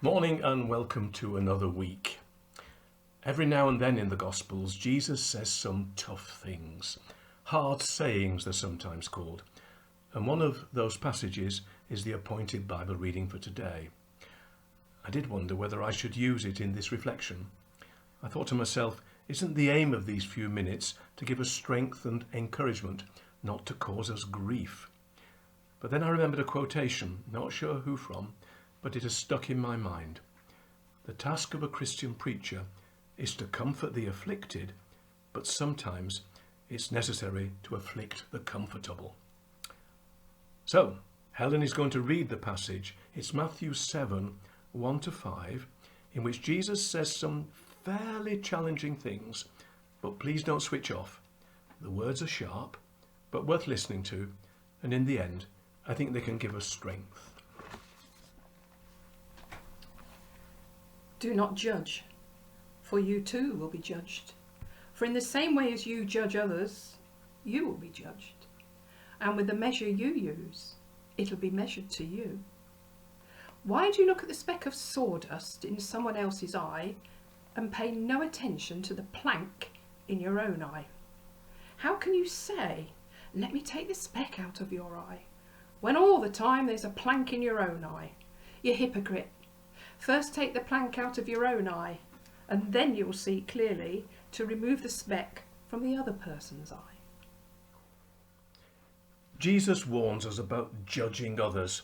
Morning and welcome to another week. Every now and then in the Gospels, Jesus says some tough things. Hard sayings they're sometimes called. And one of those passages is the appointed Bible reading for today. I did wonder whether I should use it in this reflection. I thought to myself, isn't the aim of these few minutes to give us strength and encouragement, not to cause us grief? But then I remembered a quotation, not sure who from, but it has stuck in my mind. The task of a Christian preacher is to comfort the afflicted, but sometimes it's necessary to afflict the comfortable. So, Helen is going to read the passage. It's Matthew 7, 1-5, in which Jesus says some fairly challenging things, but please don't switch off. The words are sharp, but worth listening to, and in the end, I think they can give us strength. Do not judge, for you too will be judged. For in the same way as you judge others, you will be judged. And with the measure you use, it'll be measured to you. Why do you look at the speck of sawdust in someone else's eye and pay no attention to the plank in your own eye? How can you say, let me take the speck out of your eye, when all the time there's a plank in your own eye? You hypocrite. First take the plank out of your own eye, and then you'll see clearly to remove the speck from the other person's eye. Jesus warns us about judging others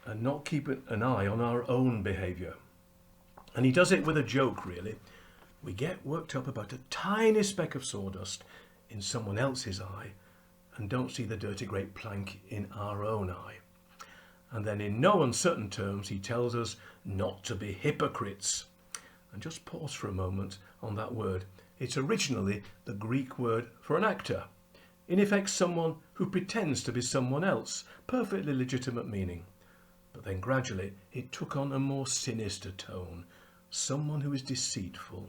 and not keeping an eye on our own behaviour. And he does it with a joke, really. We get worked up about a tiny speck of sawdust in someone else's eye and don't see the dirty great plank in our own eye. And then in no uncertain terms, he tells us not to be hypocrites. And just pause for a moment on that word. It's originally the Greek word for an actor. In effect, someone who pretends to be someone else. Perfectly legitimate meaning. But then gradually it took on a more sinister tone. Someone who is deceitful.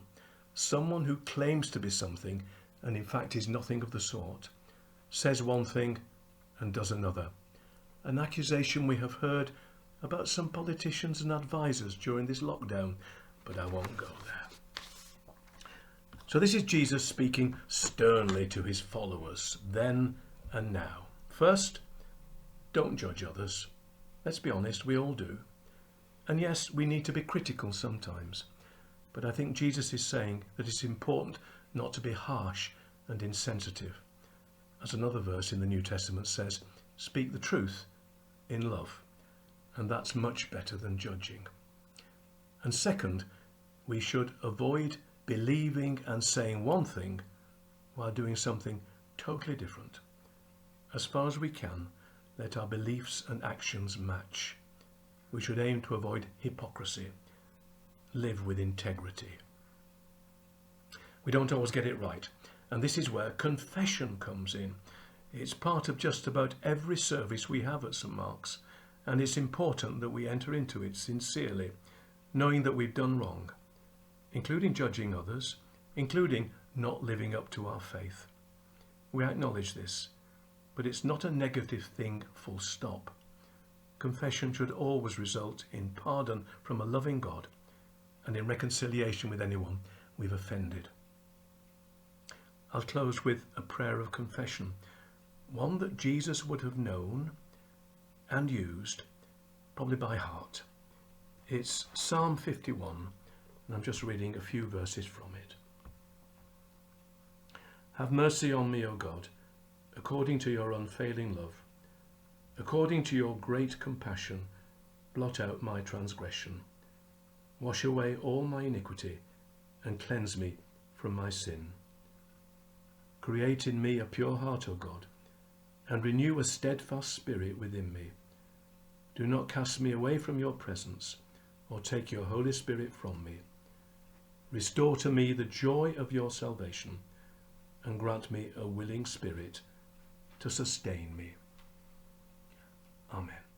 Someone who claims to be something and in fact is nothing of the sort. Says one thing and does another. An accusation we have heard about some politicians and advisors during this lockdown, but I won't go there. So this is Jesus speaking sternly to his followers, then and now. First, don't judge others. Let's be honest, we all do. And yes, we need to be critical sometimes. But I think Jesus is saying that it's important not to be harsh and insensitive. As another verse in the New Testament says, speak the truth in love, and that's much better than judging. And second, we should avoid believing and saying one thing while doing something totally different. As far as we can, let our beliefs and actions match. We should aim to avoid hypocrisy, live with integrity. We don't always get it right, and this is where confession comes in. It's part of just about every service we have at St. Mark's, and it's important that we enter into it sincerely, knowing that we've done wrong, including judging others, including not living up to our faith. We acknowledge this, but it's not a negative thing, full stop. Confession should always result in pardon from a loving God and in reconciliation with anyone we've offended. I'll close with a prayer of confession. One that Jesus would have known and used, probably by heart. It's Psalm 51, and I'm just reading a few verses from it. Have mercy on me, O God, according to your unfailing love. According to your great compassion, blot out my transgression. Wash away all my iniquity and cleanse me from my sin. Create in me a pure heart, O God, and renew a steadfast spirit within me. Do not cast me away from your presence, or take your Holy Spirit from me. Restore to me the joy of your salvation, and grant me a willing spirit to sustain me. Amen.